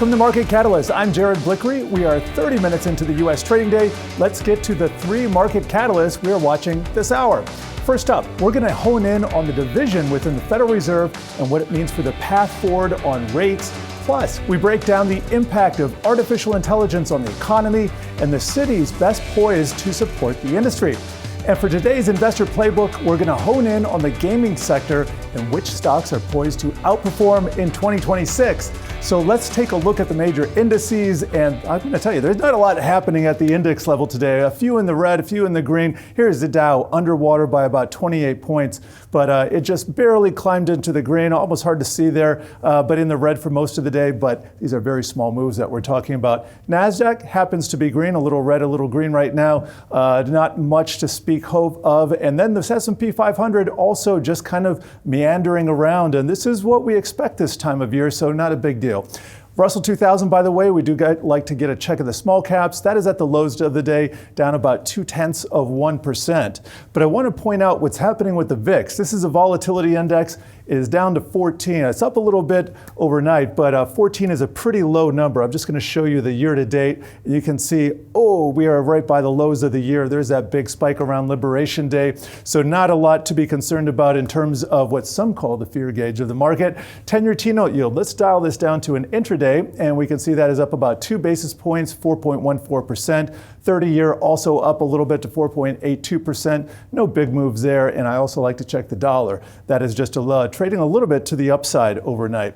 Welcome to Market Catalyst. I'm Jared Blikre. We are 30 minutes into the U.S. trading day. Let's get to the 3 market catalysts we are watching this hour. First up, we're going to hone in on the division within the Federal Reserve and what it means for the path forward on rates. Plus, we break down the impact of artificial intelligence on the economy and the cities best poised to support the industry. And for today's investor playbook, we're going to hone in on the gaming sector and which stocks are poised to outperform in 2026. So let's take a look at the major indices. And I'm going to tell you, there's not a lot happening at the index level today. A few in the red, a few in the green. Here's the Dow underwater by about 28 points, but it just barely climbed into the green. Almost hard to see there, but in the red for most of the day. But these are very small moves that we're talking about. Nasdaq happens to be green, a little red, a little green right now. Not much to speak of. And then the S&P 500 also just kind of meandering around. And this is what we expect this time of year, so not a big deal. Russell 2000, by the way, we do like to get a check of the small caps. That is at the lows of the day, down about 0.2%. But I want to point out what's happening with the VIX. This is a volatility index. It is down to 14. It's up a little bit overnight, but 14 is a pretty low number. I'm just going to show you the year to date. You can see, we are right by the lows of the year. There's that big spike around Liberation Day. So not a lot to be concerned about in terms of what some call the fear gauge of the market. 10-year T-note yield. Let's dial this down to an intraday, and we can see that is up about 2 basis points, 4.14%. 30-year also up a little bit to 4.82%. No big moves there. And I also like to check the dollar. That is just trading a little bit to the upside overnight.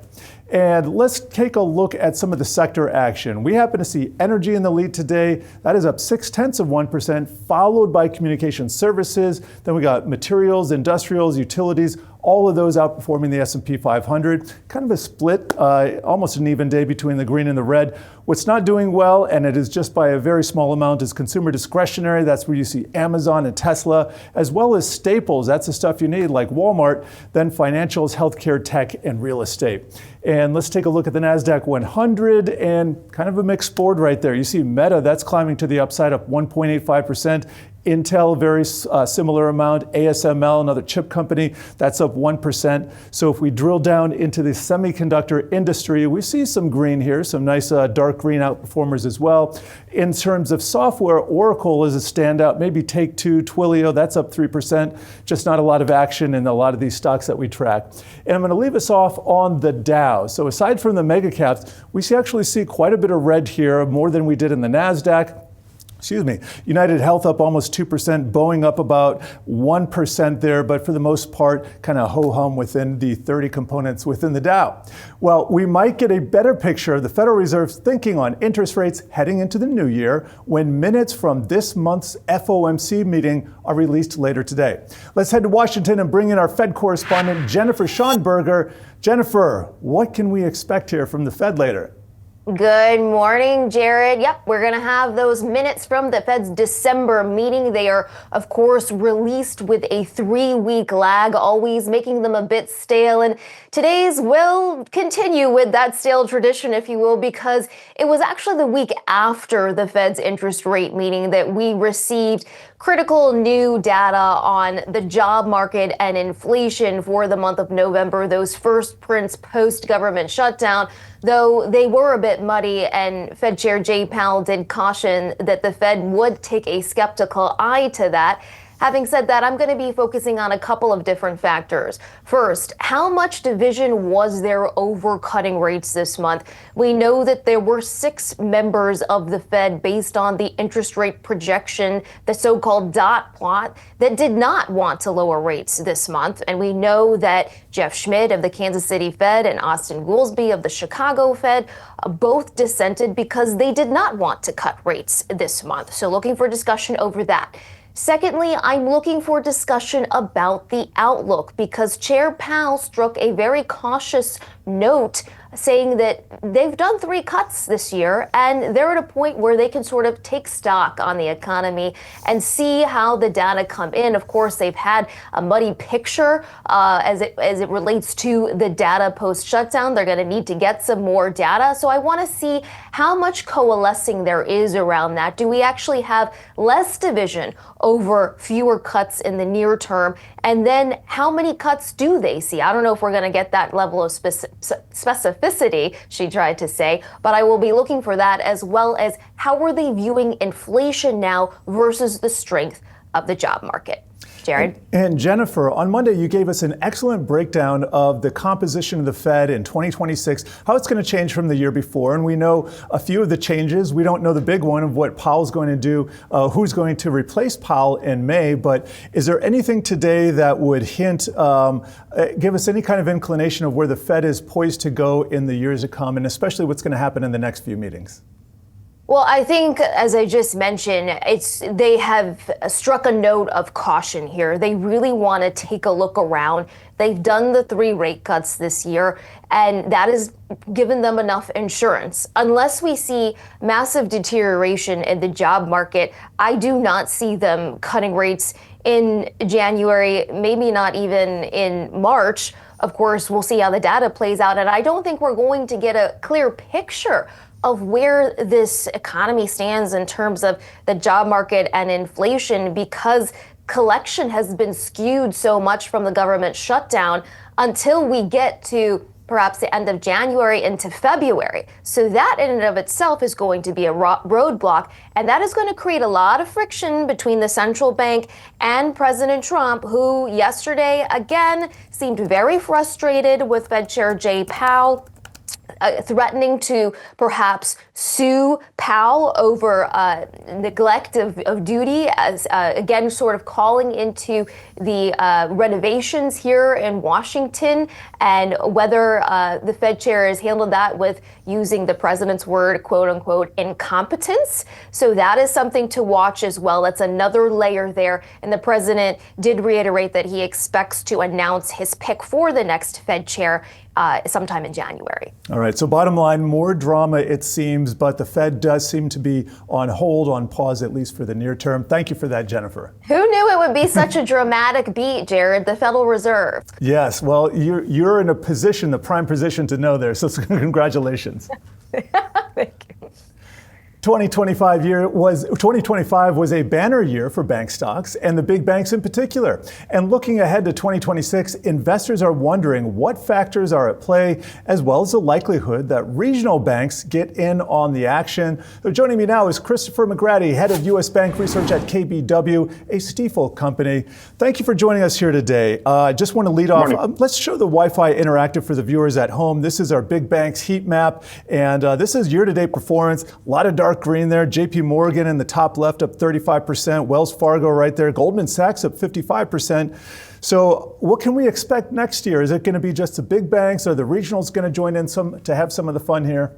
And let's take a look at some of the sector action. We happen to see energy in the lead today. That is up 0.6%, followed by communication services. Then we got materials, industrials, utilities, all of those outperforming the S&P 500. Kind of a split, almost an even day between the green and the red. What's not doing well, and it is just by a very small amount, is consumer discretionary. That's where you see Amazon and Tesla, as well as staples. That's the stuff you need, like Walmart. Then financials, healthcare, tech, and real estate. And let's take a look at the Nasdaq 100, and kind of a mixed board right there. You see Meta, that's climbing to the upside, up 1.85%. Intel, very similar amount. ASML, another chip company, that's up 1%. So if we drill down into the semiconductor industry, we see some green here, some nice dark green outperformers as well. In terms of software, Oracle is a standout, maybe Take-Two, Twilio, that's up 3%. Just not a lot of action in a lot of these stocks that we track. And I'm going to leave us off on the Dow. So aside from the mega caps, we actually see quite a bit of red here, more than we did in the Nasdaq. United Health up almost 2%, Boeing up about 1% there, but for the most part, kind of ho-hum within the 30 components within the Dow. Well, we might get a better picture of the Federal Reserve's thinking on interest rates heading into the new year when minutes from this month's FOMC meeting are released later today. Let's head to Washington and bring in our Fed correspondent, Jennifer Schonberger. Jennifer, what can we expect here from the Fed later? Good morning, Jared. Yep, we're going to have those minutes from the Fed's December meeting. They are, of course, released with a 3-week lag, always making them a bit stale. And today's will continue with that stale tradition, if you will, because it was actually the week after the Fed's interest rate meeting that we received critical new data on the job market and inflation for the month of November, those first prints post-government shutdown, though they were a bit muddy, and Fed Chair Jay Powell did caution that the Fed would take a skeptical eye to that. Having said that, I'm going to be focusing on a couple of different factors. First, how much division was there over cutting rates this month? We know that there were 6 members of the Fed based on the interest rate projection, the so-called dot plot, that did not want to lower rates this month. And we know that Jeff Schmidt of the Kansas City Fed and Austin Goolsbee of the Chicago Fed both dissented because they did not want to cut rates this month. So looking for discussion over that. Secondly, I'm looking for discussion about the outlook because Chair Powell struck a very cautious note saying that they've done 3 cuts this year and they're at a point where they can sort of take stock on the economy and see how the data come in. Of course, they've had a muddy picture as it relates to the data post-shutdown. They're going to need to get some more data. So I want to see how much coalescing there is around that. Do we actually have less division over fewer cuts in the near term? And then how many cuts do they see? I don't know if we're going to get that level of specificity specificity, she tried to say, but I will be looking for that, as well as how are they viewing inflation now versus the strength of the job market. Jared? And Jennifer, on Monday, you gave us an excellent breakdown of the composition of the Fed in 2026, how it's going to change from the year before. And we know a few of the changes. We don't know the big one of what Powell's going to do, who's going to replace Powell in May. But is there anything today that would hint, give us any kind of inclination of where the Fed is poised to go in the years to come, and especially what's going to happen in the next few meetings? Well, I think, as I just mentioned, they have struck a note of caution here. They really want to take a look around. They've done the 3 rate cuts this year, and that has given them enough insurance. Unless we see massive deterioration in the job market, I do not see them cutting rates in January, maybe not even in March. Of course, we'll see how the data plays out, and I don't think we're going to get a clear picture of where this economy stands in terms of the job market and inflation, because collection has been skewed so much from the government shutdown until we get to perhaps the end of January into February. So that in and of itself is going to be a roadblock, and that is going to create a lot of friction between the central bank and President Trump, who yesterday again seemed very frustrated with Fed Chair Jay Powell, threatening to perhaps sue Powell over neglect of duty, as again sort of calling into the renovations here in Washington, and whether the Fed chair has handled that with using the president's word, quote unquote, incompetence. So that is something to watch as well. That's another layer there. And the president did reiterate that he expects to announce his pick for the next Fed chair sometime in January. All right. So bottom line, more drama, it seems, but the Fed does seem to be on hold, on pause, at least for the near term. Thank you for that, Jennifer. Who knew it would be such a dramatic beat, Jared? The Federal Reserve. Yes. Well, you're in a position, the prime position to know there. So congratulations. Thank you. 2025 was a banner year for bank stocks and the big banks in particular. And looking ahead to 2026, investors are wondering what factors are at play, as well as the likelihood that regional banks get in on the action. So joining me now is Christopher McGratty, head of U.S. Bank Research at KBW, a Stifel company. Thank you for joining us here today. I just want to lead off. Let's show the Wi-Fi interactive for the viewers at home. This is our big banks heat map, and this is year-to-date performance. A lot of dark green there. JP Morgan in the top left up 35%, Wells Fargo right there, Goldman Sachs up 55%. So what can we expect next year? Is it going to be just the big banks? Are the regionals going to join in to have some of the fun here?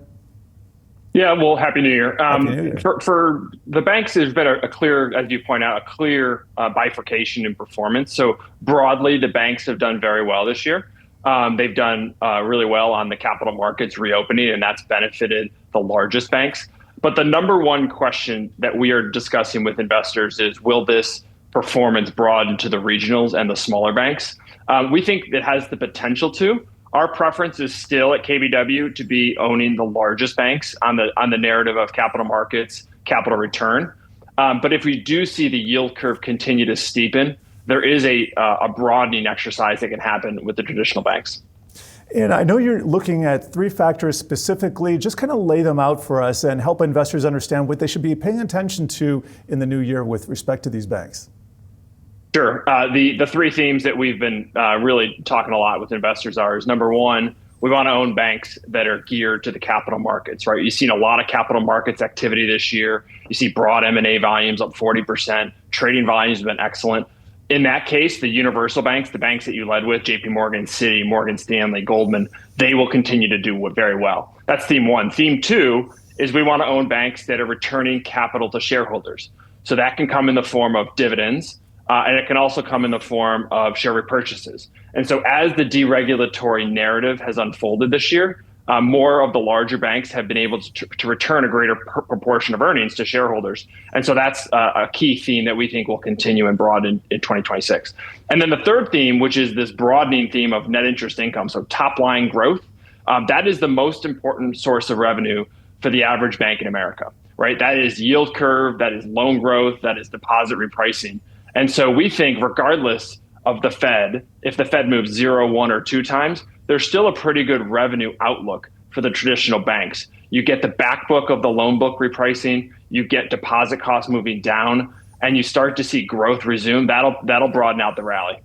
Yeah, well, Happy New Year. Happy New Year. For the banks, there's been a clear, as you point out, a clear bifurcation in performance. So broadly, the banks have done very well this year. They've done really well on the capital markets reopening, and that's benefited the largest banks. But the number one question that we are discussing with investors is, will this performance broaden to the regionals and the smaller banks? We think it has the potential to. Our preference is still at KBW to be owning the largest banks on the narrative of capital markets, capital return. But if we do see the yield curve continue to steepen, there is a broadening exercise that can happen with the traditional banks. And I know you're looking at 3 factors specifically. Just kind of lay them out for us and help investors understand what they should be paying attention to in the new year with respect to these banks. Sure. The 3 themes that we've been really talking a lot with investors is, number one, we want to own banks that are geared to the capital markets, right? You've seen a lot of capital markets activity this year. You see broad M&A volumes up 40%. Trading volumes have been excellent. In that case, the universal banks, the banks that you led with, JP Morgan, Citi, Morgan Stanley, Goldman, they will continue to do very well. That's theme 1. Theme 2 is we want to own banks that are returning capital to shareholders. So that can come in the form of dividends, and it can also come in the form of share repurchases. And so as the deregulatory narrative has unfolded this year, more of the larger banks have been able to return a greater proportion of earnings to shareholders. And so that's a key theme that we think will continue and broaden in 2026. And then the third theme, which is this broadening theme of net interest income, so top line growth, that is the most important source of revenue for the average bank in America, right? That is yield curve, that is loan growth, that is deposit repricing. And so we think regardless of the Fed, if the Fed moves 0, 1, or 2 times, there's still a pretty good revenue outlook for the traditional banks. You get the back book of the loan book repricing, you get deposit costs moving down, and you start to see growth resume. That'll broaden out the rally.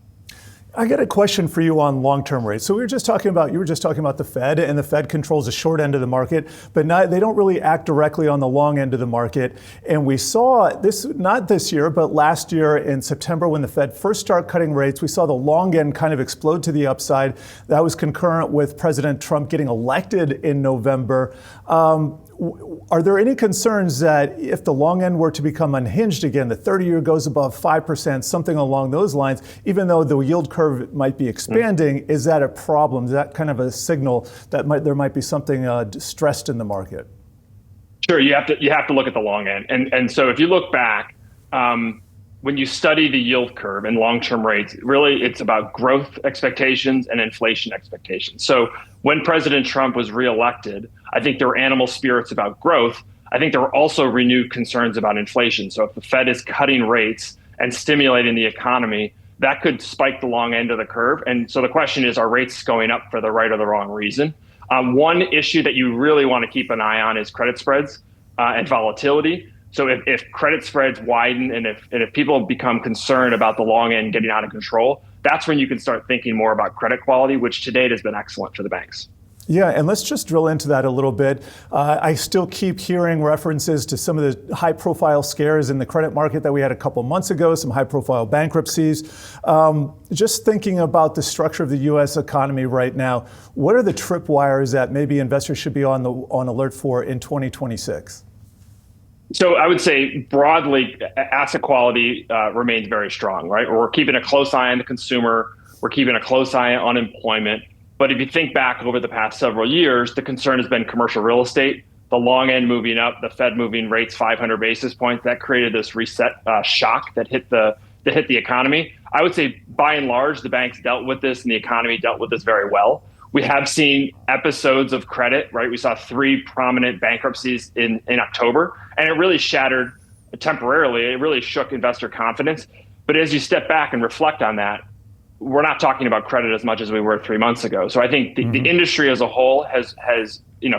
I got a question for you on long-term rates. So you were just talking about the Fed, and the Fed controls the short end of the market, but they don't really act directly on the long end of the market. And we saw this, not this year, but last year in September when the Fed first started cutting rates, we saw the long end kind of explode to the upside. That was concurrent with President Trump getting elected in November. Are there any concerns that if the long end were to become unhinged again, the 30-year goes above 5%, something along those lines, even though the yield curve might be expanding, is that a problem? Is that kind of a signal that there might be something stressed in the market? Sure, you have to look at the long end. And so if you look back, when you study the yield curve and long-term rates, really it's about growth expectations and inflation expectations. So when President Trump was reelected, I think there were animal spirits about growth. I think there were also renewed concerns about inflation. So if the Fed is cutting rates and stimulating the economy, that could spike the long end of the curve. And so the question is, are rates going up for the right or the wrong reason? One issue that you really want to keep an eye on is credit spreads and volatility. So if credit spreads widen and if people become concerned about the long end getting out of control, that's when you can start thinking more about credit quality, which to date has been excellent for the banks. Yeah, and let's just drill into that a little bit. I still keep hearing references to some of the high-profile scares in the credit market that we had a couple months ago, some high-profile bankruptcies. Just thinking about the structure of the U.S. economy right now, what are the tripwires that maybe investors should be on alert for in 2026? So I would say broadly, asset quality remains very strong, right? We're keeping a close eye on the consumer. We're keeping a close eye on unemployment. But if you think back over the past several years, the concern has been commercial real estate, the long end moving up, the Fed moving rates 500 basis points. That created this reset shock that hit the economy. I would say by and large, the banks dealt with this and the economy dealt with this very well. We have seen episodes of credit, right? We saw 3 prominent bankruptcies in October, and it really shattered temporarily. It really shook investor confidence. But as you step back and reflect on that, we're not talking about credit as much as we were 3 months ago. So I think the industry as a whole has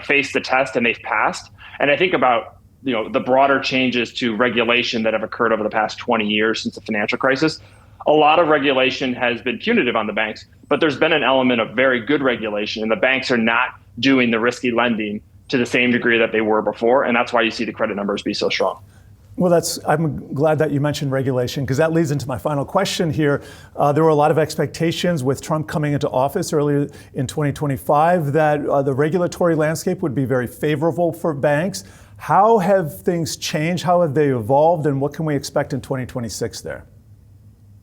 faced the test and they've passed. And I think about the broader changes to regulation that have occurred over the past 20 years since the financial crisis. A lot of regulation has been punitive on the banks, but there's been an element of very good regulation, and the banks are not doing the risky lending to the same degree that they were before, and that's why you see the credit numbers be so strong. Well, I'm glad that you mentioned regulation, because that leads into my final question here. There were a lot of expectations with Trump coming into office earlier in 2025 that the regulatory landscape would be very favorable for banks. How have things changed? How have they evolved? And what can we expect in 2026 there?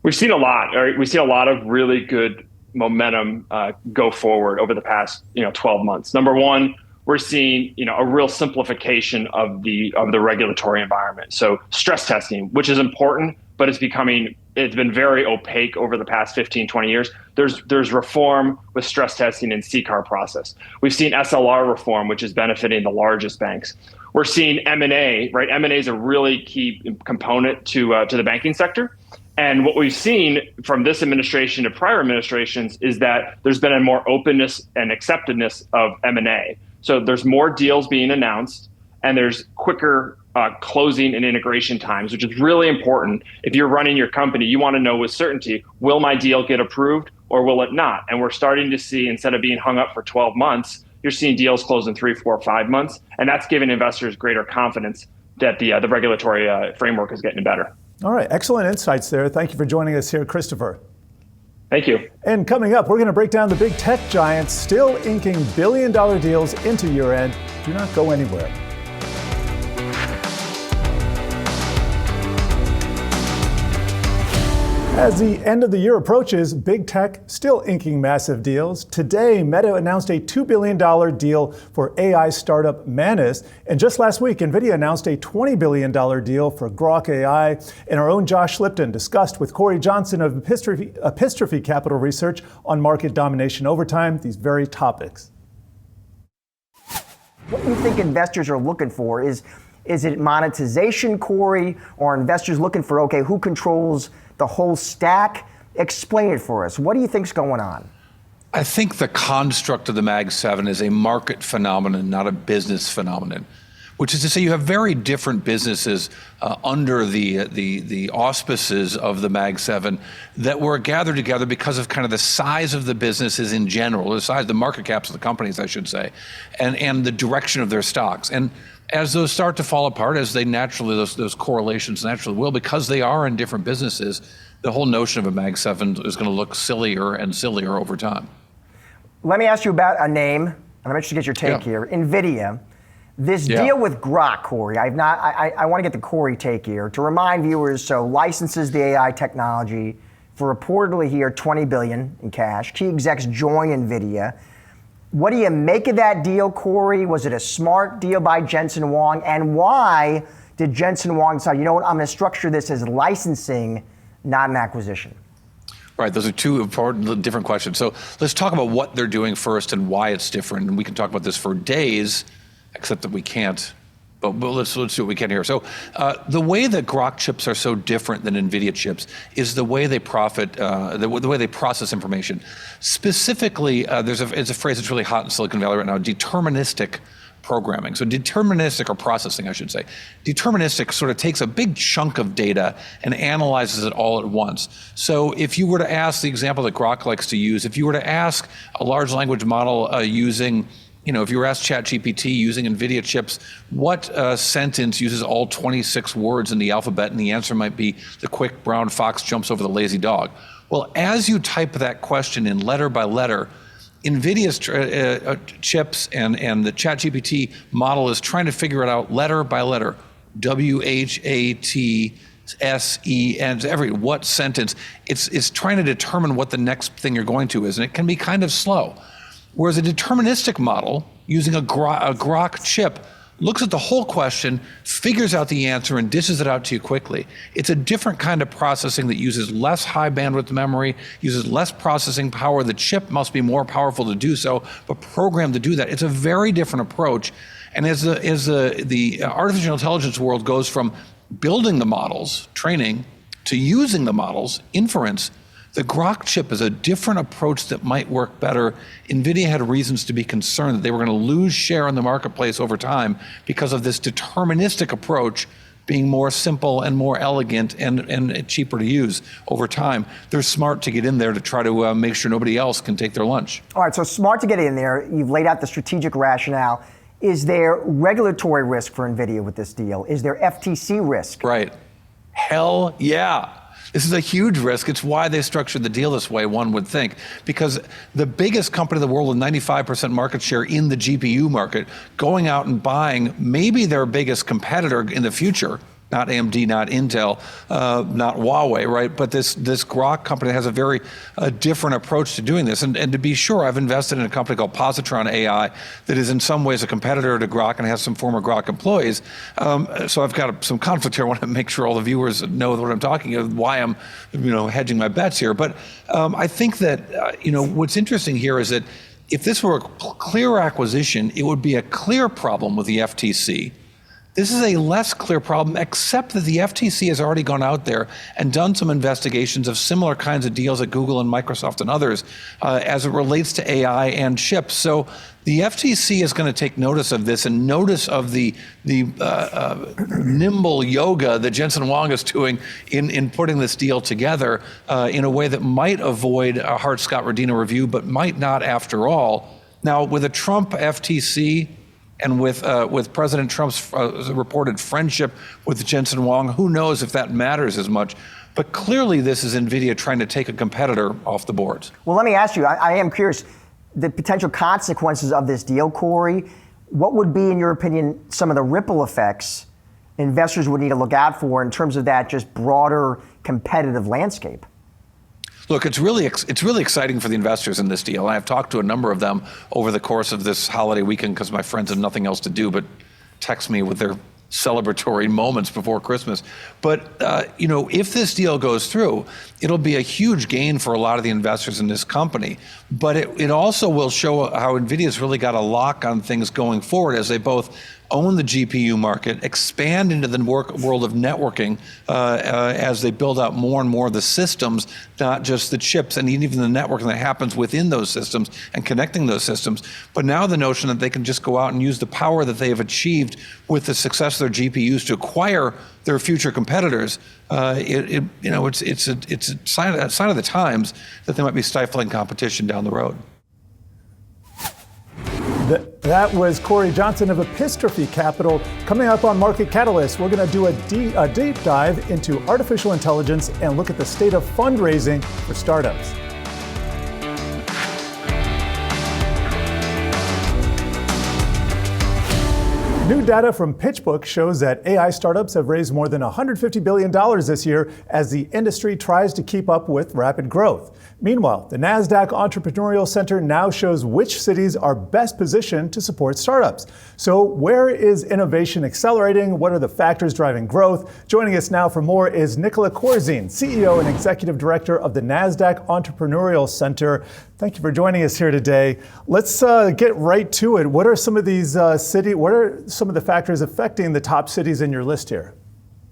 We've seen a lot. Right? We've seen a lot of really good momentum go forward over the past 12 months. Number one, we're seeing a real simplification of the regulatory environment. So stress testing, which is important, but it's been very opaque over the past 15, 20 years. There's reform with stress testing and CCAR process. We've seen SLR reform, which is benefiting the largest banks. We're seeing M&A, right? M&A is a really key component to the banking sector. And what we've seen from this administration to prior administrations is that there's been a more openness and acceptedness of M&A. So there's more deals being announced, and there's quicker closing and integration times, which is really important. If you're running your company, you want to know with certainty, will my deal get approved or will it not? And we're starting to see, instead of being hung up for 12 months, you're seeing deals close in 3, 4, 5 months. And that's giving investors greater confidence that the regulatory framework is getting better. All right, excellent insights there. Thank you for joining us here, Christopher. Thank you. And coming up, we're going to break down the big tech giants still inking billion-dollar deals into year-end. Do not go anywhere. As the end of the year approaches, big tech still inking massive deals. Today, Meta announced a $2 billion deal for AI startup Manus. And just last week, NVIDIA announced a $20 billion deal for Grok AI. And our own Josh Lipton discussed with Corey Johnson of Epistrophe Capital Research on market domination over time these very topics. What do you think investors are looking for? Is it monetization, Corey, or are investors looking for, okay, who controls the whole stack? Explain it for us. What do you think's going on? I think the construct of the Mag 7 is a market phenomenon, not a business phenomenon, which is to say you have very different businesses under the auspices of the Mag 7 that were gathered together because of kind of the size of the businesses in general, the market caps of the companies, I should say, and the direction of their stocks. And as those start to fall apart, as they naturally, those correlations naturally will, because they are in different businesses, the whole notion of a Mag 7 is going to look sillier and sillier over time. Let me ask you about a name, and I'm interested to get your take here. NVIDIA. This deal with Grok, Corey, I want to get the Corey take here. To remind viewers, so licenses the AI technology for reportedly here $20 billion in cash. Key execs join NVIDIA. What do you make of that deal, Corey? Was it a smart deal by Jensen Huang? And why did Jensen Huang decide, you know what, I'm going to structure this as licensing, not an acquisition? Right, those are two important, different questions. So let's talk about what they're doing first and why it's different. And we can talk about this for days, except that we can't. But let's do what we can here. So the way that Grok chips are so different than NVIDIA chips is the way they the way they process information. Specifically, it's a phrase that's really hot in Silicon Valley right now, deterministic programming. So deterministic, or processing, I should say. Deterministic sort of takes a big chunk of data and analyzes it all at once. So if you were to ask, the example that Grok likes to use, if you were to ask a large language model using, if you were asked ChatGPT using NVIDIA chips, what sentence uses all 26 words in the alphabet, and the answer might be, the quick brown fox jumps over the lazy dog. Well, as you type that question in letter by letter, NVIDIA's chips and the ChatGPT model is trying to figure it out letter by letter, WHATSEN, what sentence. It's trying to determine what the next thing you're going to is, and it can be kind of slow. Whereas a deterministic model using a Grok chip looks at the whole question, figures out the answer, and dishes it out to you quickly. It's a different kind of processing that uses less high bandwidth memory, uses less processing power. The chip must be more powerful to do so, but programmed to do that. It's a very different approach. And as the artificial intelligence world goes from building the models, training, to using the models, inference, the Grok chip is a different approach that might work better. NVIDIA had reasons to be concerned that they were going to lose share in the marketplace over time because of this deterministic approach being more simple and more elegant and cheaper to use over time. They're smart to get in there to try to make sure nobody else can take their lunch. All right, so smart to get in there. You've laid out the strategic rationale. Is there regulatory risk for NVIDIA with this deal? Is there FTC risk? Right. Hell yeah. This is a huge risk. It's why they structured the deal this way, one would think, because the biggest company in the world with 95% market share in the GPU market, going out and buying maybe their biggest competitor in the future, not AMD, not Intel, not Huawei, right? But this Grok company has a very different approach to doing this. And to be sure, I've invested in a company called Positron AI that is in some ways a competitor to Grok and has some former Grok employees. So I've got some conflict here. I want to make sure all the viewers know what I'm talking about, why I'm hedging my bets here. But I think that what's interesting here is that if this were a clear acquisition, it would be a clear problem with the FTC. This is a less clear problem, except that the FTC has already gone out there and done some investigations of similar kinds of deals at Google and Microsoft and others as it relates to AI and chips. So the FTC is going to take notice of this and notice of the nimble yoga that Jensen Huang is doing in putting this deal together in a way that might avoid a Hart-Scott-Rodino review, but might not after all. Now, with a Trump FTC, and with President Trump's reported friendship with Jensen Huang, who knows if that matters as much. But clearly this is NVIDIA trying to take a competitor off the boards. Well, let me ask you, I am curious, the potential consequences of this deal, Corey, what would be, in your opinion, some of the ripple effects investors would need to look out for in terms of that just broader competitive landscape? Look, it's really exciting for the investors in this deal. I've talked to a number of them over the course of this holiday weekend because my friends have nothing else to do but text me with their celebratory moments before Christmas. But if this deal goes through, it'll be a huge gain for a lot of the investors in this company. But it also will show how NVIDIA's really got a lock on things going forward as they both own the GPU market, expand into the world of networking as they build out more and more of the systems, not just the chips and even the networking that happens within those systems and connecting those systems. But now the notion that they can just go out and use the power that they have achieved with the success of their GPUs to acquire their future competitors, it's a sign of the times that they might be stifling competition down the road. That was Corey Johnson of Epistrophe Capital. Coming up on Market Catalyst, we're going to do a deep dive into artificial intelligence and look at the state of fundraising for startups. New data from PitchBook shows that AI startups have raised more than $150 billion this year as the industry tries to keep up with rapid growth. Meanwhile, the Nasdaq Entrepreneurial Center now shows which cities are best positioned to support startups. So where is innovation accelerating? What are the factors driving growth? Joining us now for more is Nicola Corzine, CEO and Executive Director of the Nasdaq Entrepreneurial Center. Thank you for joining us here today. Let's get right to it. What are some of these what are some of the factors affecting the top cities in your list here?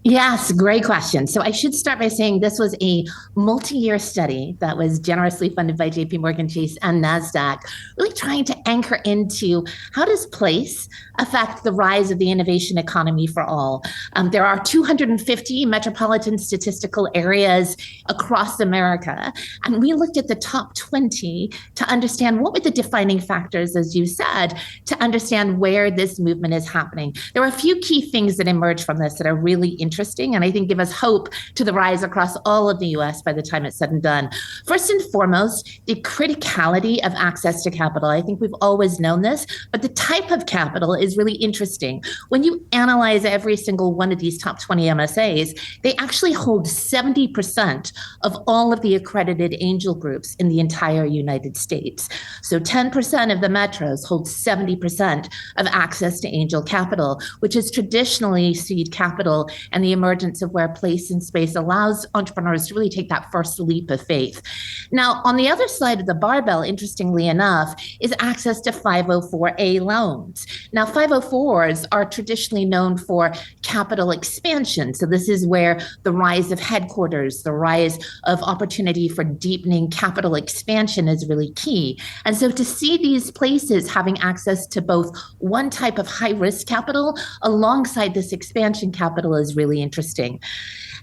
Yes, great question. So I should start by saying this was a multi-year study that was generously funded by JP Morgan Chase and NASDAQ, really trying to anchor into how does place affect the rise of the innovation economy for all. There are 250 metropolitan statistical areas across America, and we looked at the top 20 to understand what were the defining factors, as you said, to understand where this movement is happening. There are a few key things that emerge from this that are really interesting and I think give us hope to the rise across all of the US by the time it's said and done. First and foremost, the criticality of access to capital. I think we've always known this, but the type of capital is really interesting. When you analyze every single one of these top 20 MSAs, they actually hold 70% of all of the accredited angel groups in the entire United States. So 10% of the metros hold 70% of access to angel capital, which is traditionally seed capital and the emergence of where place and space allows entrepreneurs to really take that first leap of faith. Now, on the other side of the barbell, interestingly enough, is access to 504A loans. Now, 504s are traditionally known for capital expansion. So this is where the rise of headquarters, the rise of opportunity for deepening capital expansion is really key. And so to see these places having access to both one type of high-risk capital alongside this expansion capital is really interesting.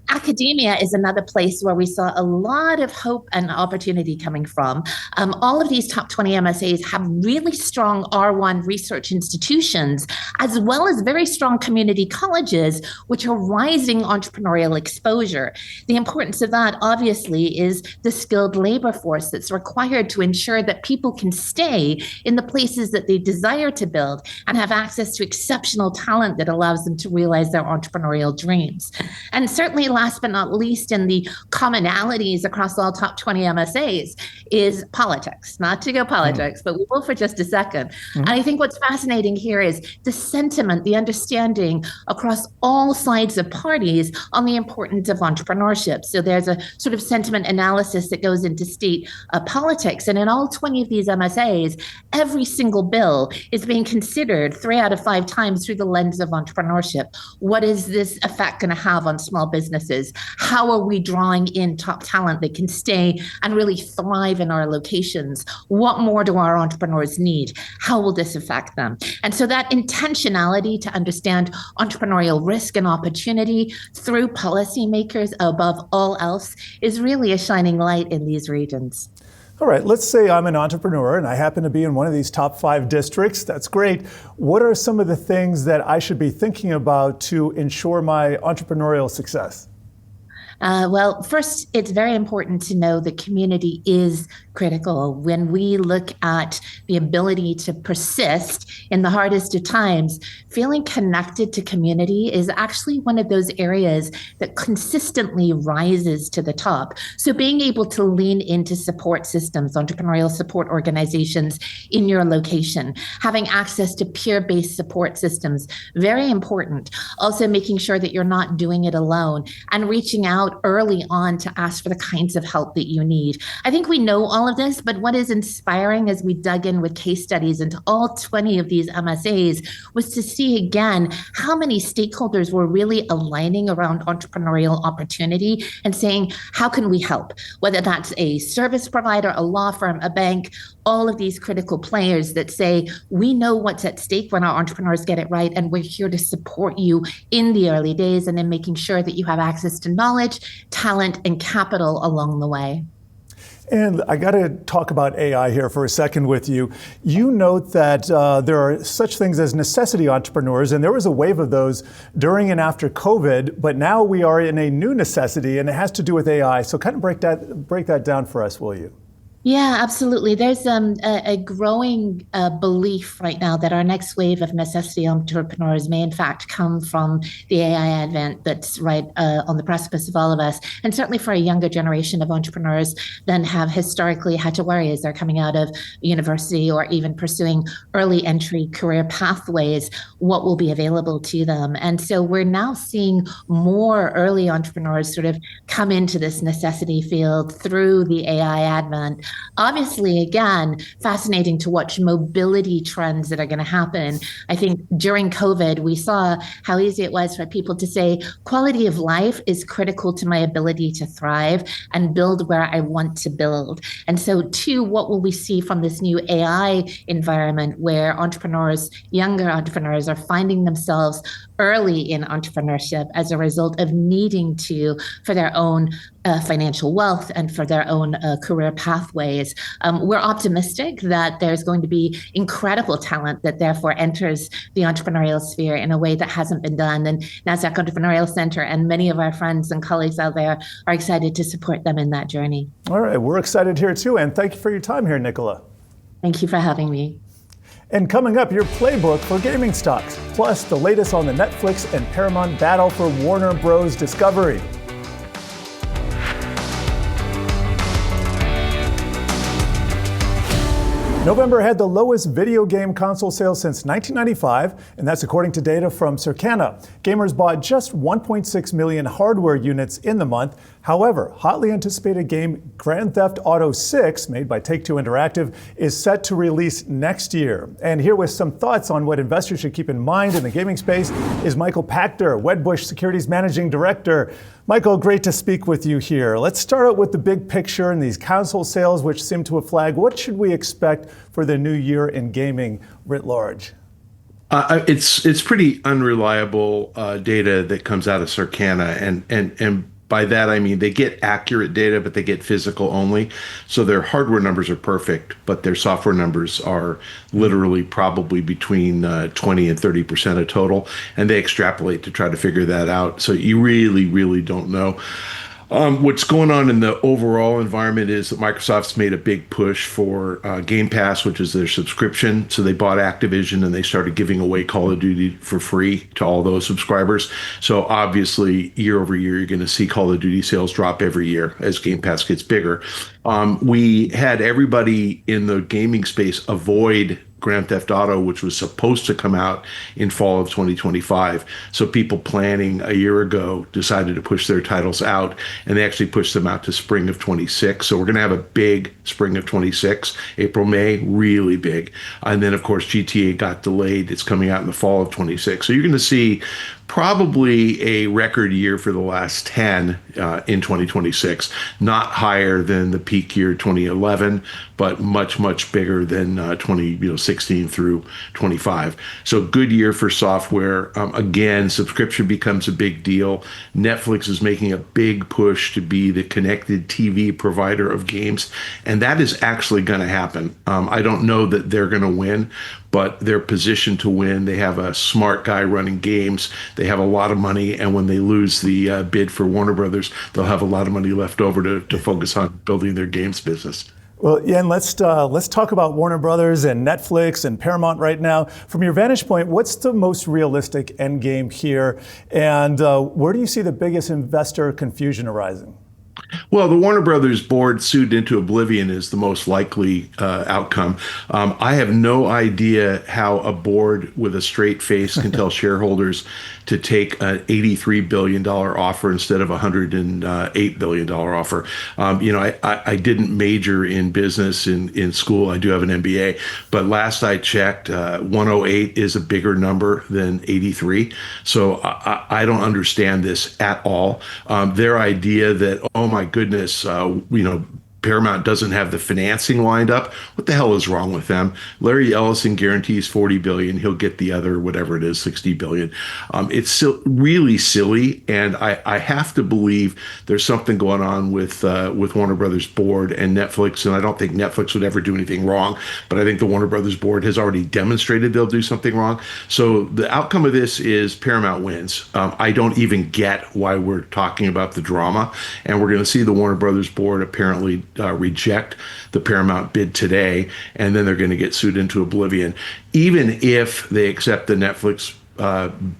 Academia is another place where we saw a lot of hope and opportunity coming from. All of these top 20 MSAs have really strong R1 research institutions, as well as very strong community colleges, which are rising entrepreneurial exposure. The importance of that, obviously, is the skilled labor force that's required to ensure that people can stay in the places that they desire to build and have access to exceptional talent that allows them to realize their entrepreneurial dreams. And certainly, last but not least, in the commonalities across all top 20 MSAs is politics. Not to go politics, but we will for just a second. And I think what's fascinating here is the sentiment, the understanding across all sides of parties on the importance of entrepreneurship. So there's a sort of sentiment analysis that goes into state politics. And in all 20 of these MSAs, every single bill is being considered 3 out of 5 times through the lens of entrepreneurship. What is this effect going to have on small businesses? How are we drawing in top talent that can stay and really thrive in our locations? What more do our entrepreneurs need? How will this affect them? And so that intentionality to understand entrepreneurial risk and opportunity through policymakers above all else is really a shining light in these regions. All right, let's say I'm an entrepreneur and I happen to be in one of these top 5 districts. That's great. What are some of the things that I should be thinking about to ensure my entrepreneurial success? Well, first, it's very important to know that community is critical. When we look at the ability to persist in the hardest of times, feeling connected to community is actually one of those areas that consistently rises to the top. So being able to lean into support systems, entrepreneurial support organizations in your location, having access to peer-based support systems, very important. Also making sure that you're not doing it alone and reaching out out early on to ask for the kinds of help that you need. I think we know all of this, but what is inspiring as we dug in with case studies into all 20 of these MSAs was to see again how many stakeholders were really aligning around entrepreneurial opportunity and saying, how can we help? Whether that's a service provider, a law firm, a bank, all of these critical players that say, we know what's at stake when our entrepreneurs get it right, and we're here to support you in the early days and in making sure that you have access to knowledge, talent, and capital along the way. And I got to talk about AI here for a second with you. You note that there are such things as necessity entrepreneurs, and there was a wave of those during and after COVID, but now we are in a new necessity, and it has to do with AI. So kind of break that down for us, will you? Yeah, absolutely. There's a growing belief right now that our next wave of necessity entrepreneurs may in fact come from the AI advent that's right on the precipice of all of us. And certainly for a younger generation of entrepreneurs than have historically had to worry as they're coming out of university or even pursuing early entry career pathways, what will be available to them. And so we're now seeing more early entrepreneurs sort of come into this necessity field through the AI advent. Obviously, again, fascinating to watch mobility trends that are going to happen. I think during COVID, we saw how easy it was for people to say, quality of life is critical to my ability to thrive and build where I want to build. And so, too, what will we see from this new AI environment where entrepreneurs, younger entrepreneurs, are finding themselves early in entrepreneurship as a result of needing to, for their own financial wealth and for their own career pathways. We're optimistic that there's going to be incredible talent that therefore enters the entrepreneurial sphere in a way that hasn't been done. And Nasdaq Entrepreneurial Center and many of our friends and colleagues out there are excited to support them in that journey. All right, we're excited here too, and thank you for your time here, Nicola. Thank you for having me. And coming up, your playbook for gaming stocks, plus the latest on the Netflix and Paramount battle for Warner Bros. Discovery. November had the lowest video game console sales since 1995, and that's according to data from Circana. Gamers bought just 1.6 million hardware units in the month. However, hotly anticipated game Grand Theft Auto 6, made by Take-Two Interactive, is set to release next year. And here with some thoughts on what investors should keep in mind in the gaming space is Michael Pachter, Wedbush Securities Managing Director. Michael, great to speak with you here. Let's start out with the big picture and these console sales, which seem to have flagged. What should we expect for the new year in gaming writ large? It's pretty unreliable data that comes out of Circana, and by that I mean they get accurate data, but they get physical only. So their hardware numbers are perfect, but their software numbers are literally probably between 20 and 30% of total, and they extrapolate to try to figure that out. So you really don't know. What's going on in the overall environment is that Microsoft's made a big push for Game Pass, which is their subscription. So they bought Activision and they started giving away Call of Duty for free to all those subscribers. So obviously, year over year, you're going to see Call of Duty sales drop every year as Game Pass gets bigger. We had everybody in the gaming space avoid Grand Theft Auto, which was supposed to come out in fall of 2025. So people planning a year ago decided to push their titles out, and they actually pushed them out to spring of 26. So we're going to have a big spring of 26, April, May, really big. And then, of course, GTA got delayed. It's coming out in the fall of 26. So you're going to see probably a record year for the last 10 in 2026, not higher than the peak year 2011, but much bigger than 2016 through 25. So good year for software. Again, subscription becomes a big deal. Netflix is making a big push to be the connected TV provider of games, and that is actually going to happen. I don't know that they're going to win, but they're positioned to win. They have a smart guy running games. They have a lot of money, and when they lose the bid for Warner Brothers, they'll have a lot of money left over to focus on building their games business. Well, Ian, let's talk about Warner Brothers and Netflix and Paramount right now. From your vantage point, what's the most realistic end game here, and where do you see the biggest investor confusion arising? Well, the Warner Brothers board sued into oblivion is the most likely outcome. I have no idea how a board with a straight face can tell shareholders to take an $83 billion offer instead of a $108 billion offer. I didn't major in business in school. I do have an MBA, but last I checked, 108 is a bigger number than 83. So I don't understand this at all. Their idea that, oh my goodness, Paramount doesn't have the financing lined up. What the hell is wrong with them? Larry Ellison guarantees $40 billion. He'll get the other, whatever it is, $60 billion. It's really silly, and I have to believe there's something going on with Warner Brothers board and Netflix. And I don't think Netflix would ever do anything wrong, but I think the Warner Brothers board has already demonstrated they'll do something wrong. So the outcome of this is Paramount wins. I don't even get why we're talking about the drama, and we're going to see the Warner Brothers board apparently reject the Paramount bid today, and then they're going to get sued into oblivion. Even if they accept the Netflix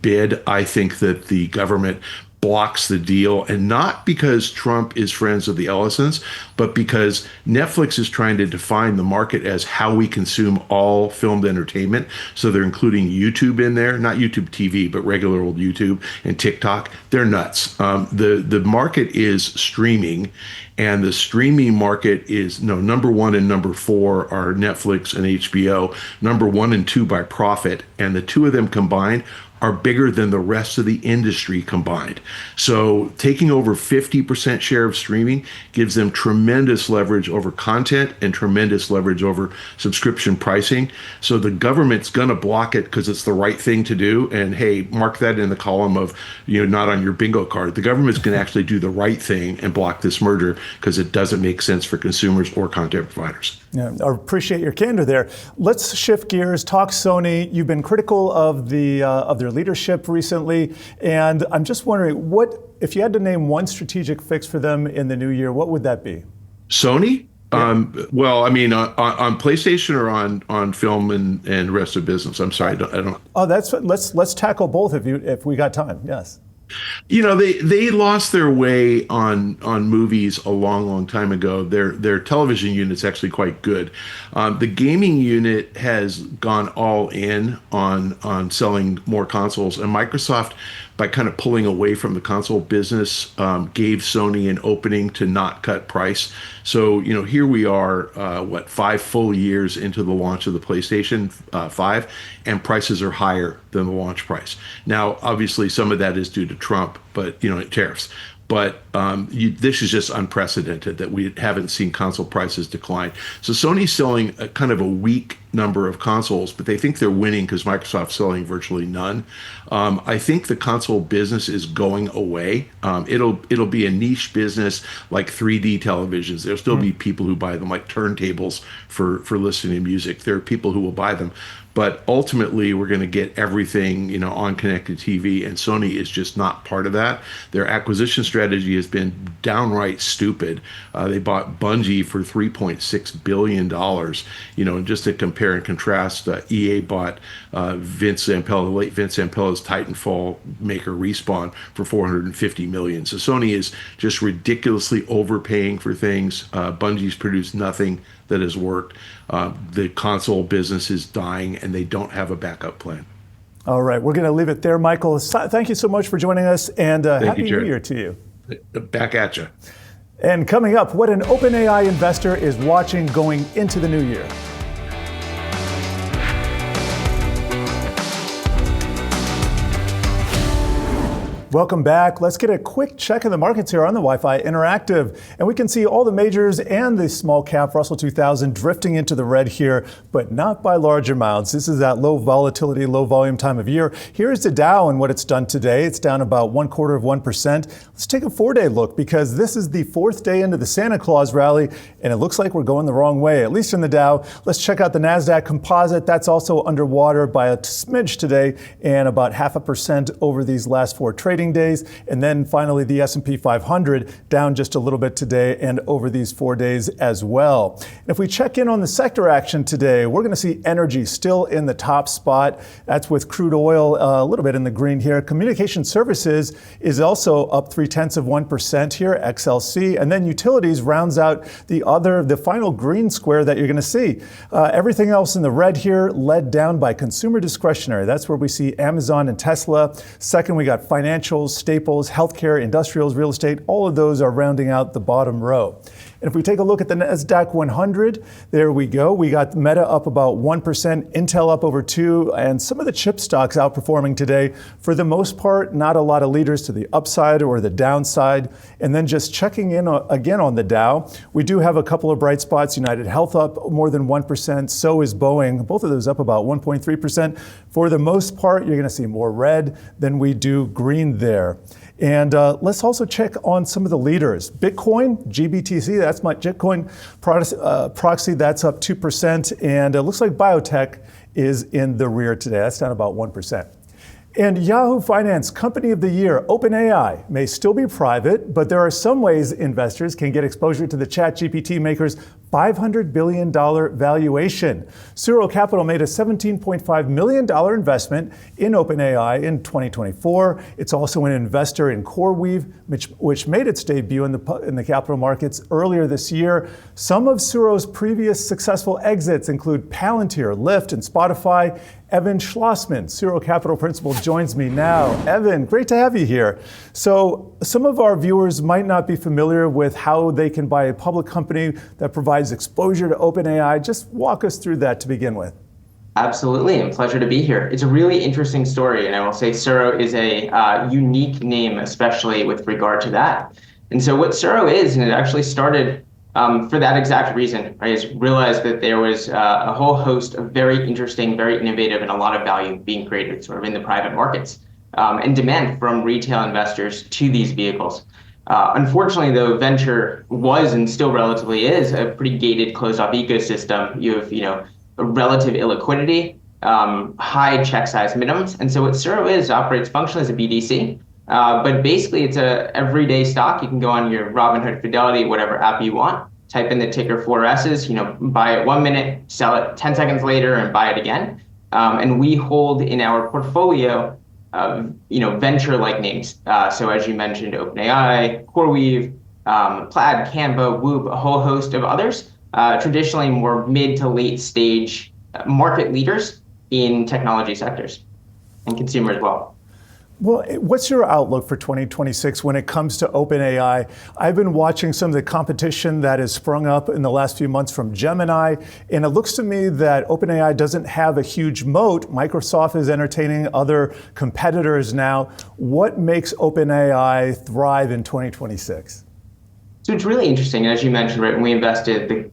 bid, I think that the government blocks the deal, and not because Trump is friends with the Ellisons, but because Netflix is trying to define the market as how we consume all filmed entertainment. So they're including YouTube in there, not YouTube TV, but regular old YouTube and TikTok. They're nuts. The market is streaming, and the streaming market is number 1 and number 4 are Netflix and HBO, number 1 and 2 by profit, and the two of them combined are bigger than the rest of the industry combined. So taking over 50% share of streaming gives them tremendous leverage over content and tremendous leverage over subscription pricing. So the government's going to block it because it's the right thing to do. And hey, mark that in the column of, not on your bingo card. The government's going to actually do the right thing and block this merger because it doesn't make sense for consumers or content providers. Yeah, I appreciate your candor there. Let's shift gears, talk Sony. You've been critical of their leadership recently, and I'm just wondering, what if you had to name one strategic fix for them in the new year, what would that be? Sony? Yeah. Well, I mean, on PlayStation or on film and rest of business. I'm sorry, I don't. Oh, let's tackle both if we got time. Yes. They lost their way on movies a long time ago. Their television unit's actually quite good. The gaming unit has gone all in on selling more consoles, and Microsoft, by kind of pulling away from the console business, gave Sony an opening to not cut price. So, here we are, 5 full years into the launch of the PlayStation 5, and prices are higher than the launch price. Now, obviously, some of that is due to Trump, but, tariffs. But this is just unprecedented that we haven't seen console prices decline. So Sony's selling a kind of a weak number of consoles, but they think they're winning because Microsoft's selling virtually none. I think the console business is going away. It'll be a niche business like 3D televisions. There'll still be people who buy them, like turntables for listening to music. There are people who will buy them. But ultimately, we're going to get everything, on connected TV, and Sony is just not part of that. Their acquisition strategy has been downright stupid. They bought Bungie for $3.6 billion. And just to compare and contrast, EA bought Vince Zampella, the late Vince Zampella's Titanfall maker Respawn for $450 million. So Sony is just ridiculously overpaying for things. Bungie's produced nothing that has worked. The console business is dying, and they don't have a backup plan. All right, we're going to leave it there. Michael, thank you so much for joining us, and Happy New Jared. Year to you. Back at you. And coming up, what an OpenAI investor is watching going into the new year. Welcome back. Let's get a quick check of the markets here on the Wi-Fi Interactive. And we can see all the majors and the small cap Russell 2000 drifting into the red here, but not by large amounts. This is that low volatility, low volume time of year. Here's the Dow and what it's done today. It's down about 0.25%. Let's take a 4-day look because this is the 4th day into the Santa Claus rally, and it looks like we're going the wrong way, at least in the Dow. Let's check out the Nasdaq Composite. That's also underwater by a smidge today and about 0.5% over these last 4 trading trading days. And then finally, the S&P 500 down just a little bit today and over these 4 days as well. And if we check in on the sector action today, we're going to see energy still in the top spot. That's with crude oil a little bit in the green here. Communication services is also up 0.3% here, XLC. And then utilities rounds out the final green square that you're going to see. Everything else in the red here led down by consumer discretionary. That's where we see Amazon and Tesla. Second, we got financials, staples, healthcare, industrials, real estate. All of those are rounding out the bottom row. And if we take a look at the Nasdaq 100, there we go. We got Meta up about 1%, Intel up over 2%, and some of the chip stocks outperforming today. For the most part, not a lot of leaders to the upside or the downside. And then just checking in again on the Dow, we do have a couple of bright spots. United Health up more than 1%, so is Boeing. Both of those up about 1.3%. For the most part, you're going to see more red than we do green there. And let's also check on some of the leaders. Bitcoin, GBTC, that's my Bitcoin proxy, that's up 2%. And it looks like biotech is in the rear today. That's down about 1%. And Yahoo Finance Company of the Year, OpenAI, may still be private, but there are some ways investors can get exposure to the ChatGPT maker's $500 billion valuation. Suro Capital made a $17.5 million investment in OpenAI in 2024. It's also an investor in CoreWeave, which made its debut in the capital markets earlier this year. Some of Suro's previous successful exits include Palantir, Lyft, and Spotify. Evan Schlossman, Suro Capital Principal, joins me now. Evan, great to have you here. So some of our viewers might not be familiar with how they can buy a public company that provides exposure to OpenAI. Just walk us through that to begin with. Absolutely, and pleasure to be here. It's a really interesting story, and I will say Suro is a unique name, especially with regard to that. And so what Suro is, and it actually started for that exact reason, right, is realized that there was a whole host of very interesting, very innovative, and a lot of value being created sort of in the private markets and demand from retail investors to these vehicles. Unfortunately, though, venture was and still relatively is a pretty gated, closed-off ecosystem. You have, a relative illiquidity, high check size minimums, and so what Suro is operates functionally as a BDC. But basically, it's a everyday stock. You can go on your Robinhood, Fidelity, whatever app you want, type in the ticker 4S's, buy it 1 minute, sell it 10 seconds later, and buy it again. And we hold in our portfolio, venture-like names. So as you mentioned, OpenAI, CoreWeave, Plaid, Canva, Whoop, a whole host of others. Traditionally, more mid to late stage market leaders in technology sectors and consumer as well. Well, what's your outlook for 2026 when it comes to OpenAI? I've been watching some of the competition that has sprung up in the last few months from Gemini, and it looks to me that OpenAI doesn't have a huge moat. Microsoft is entertaining other competitors now. What makes OpenAI thrive in 2026? So it's really interesting. As you mentioned, right, when we invested,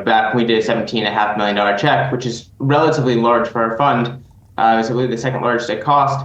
back when we did a $17.5 million check, which is relatively large for our fund, it was I believe the second largest at cost.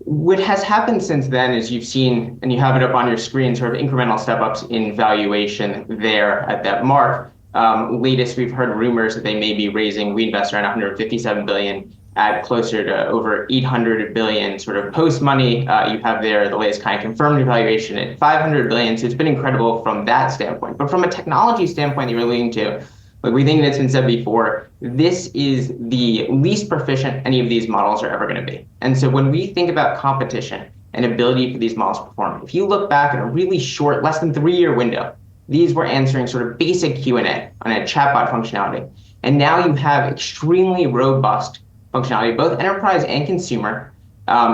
What has happened since then is you've seen, and you have it up on your screen, sort of incremental step-ups in valuation there at that mark. Latest, we've heard rumors that they may be raising, we invest around $157 billion, at closer to over $800 billion sort of post-money. You have there the latest kind of confirmed valuation at $500 billion. So it's been incredible from that standpoint. But from a technology standpoint that you're alluding to, like we think that's been said before, this is the least proficient any of these models are ever going to be. And so when we think about competition and ability for these models to perform, if you look back at a really short, less than 3-year window, these were answering sort of basic Q&A on a chatbot functionality. And now you have extremely robust functionality, both enterprise and consumer,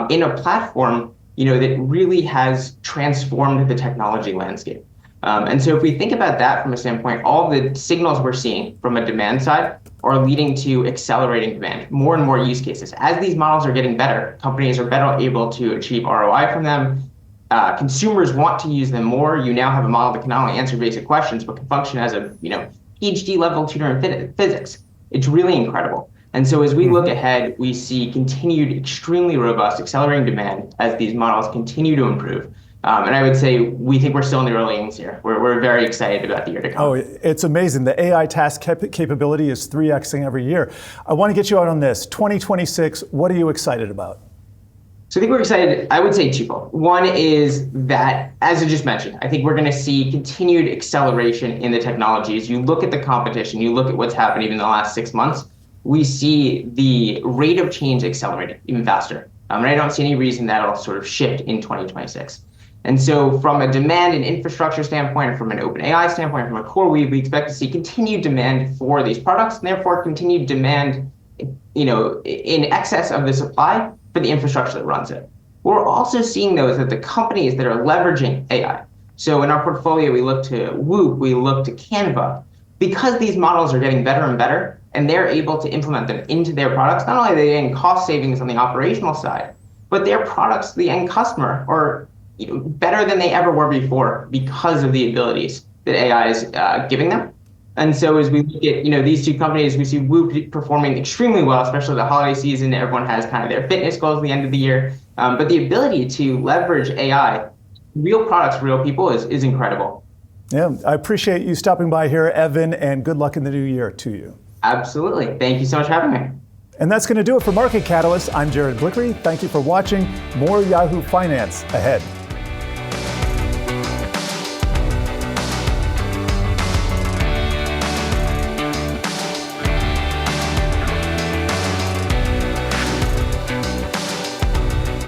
in a platform that really has transformed the technology landscape. And so if we think about that from a standpoint, all the signals we're seeing from a demand side are leading to accelerating demand, more and more use cases. As these models are getting better, companies are better able to achieve ROI from them. Consumers want to use them more. You now have a model that can not only answer basic questions, but can function as a PhD level tutor in physics. It's really incredible. And so as we look ahead, we see continued extremely robust accelerating demand as these models continue to improve. And I would say we think we're still in the early innings here. We're very excited about the year to come. Oh, it's amazing. The AI task capability is 3xing every year. I want to get you out on this. 2026, what are you excited about? So I think we're excited. I would say twofold. One is that, as I just mentioned, I think we're going to see continued acceleration in the technology. As you look at the competition, you look at what's happened even in the last 6 months, we see the rate of change accelerating even faster. And I don't see any reason that'll sort of shift in 2026. And so from a demand and infrastructure standpoint, from an OpenAI standpoint, from a CoreWeave, we expect to see continued demand for these products, and therefore continued demand, in excess of the supply for the infrastructure that runs it. What we're also seeing, though, is that the companies that are leveraging AI, so in our portfolio, we look to Whoop, we look to Canva, because these models are getting better and better, and they're able to implement them into their products, not only are they getting cost savings on the operational side, but their products to the end customer are better than they ever were before because of the abilities that AI is giving them. And so as we look at these two companies, we see Whoop performing extremely well, especially the holiday season. Everyone has kind of their fitness goals at the end of the year. But the ability to leverage AI, real products, real people is incredible. Yeah, I appreciate you stopping by here, Evan, and good luck in the new year to you. Absolutely. Thank you so much for having me. And that's going to do it for Market Catalyst. I'm Jared Blikre. Thank you for watching. More Yahoo Finance ahead.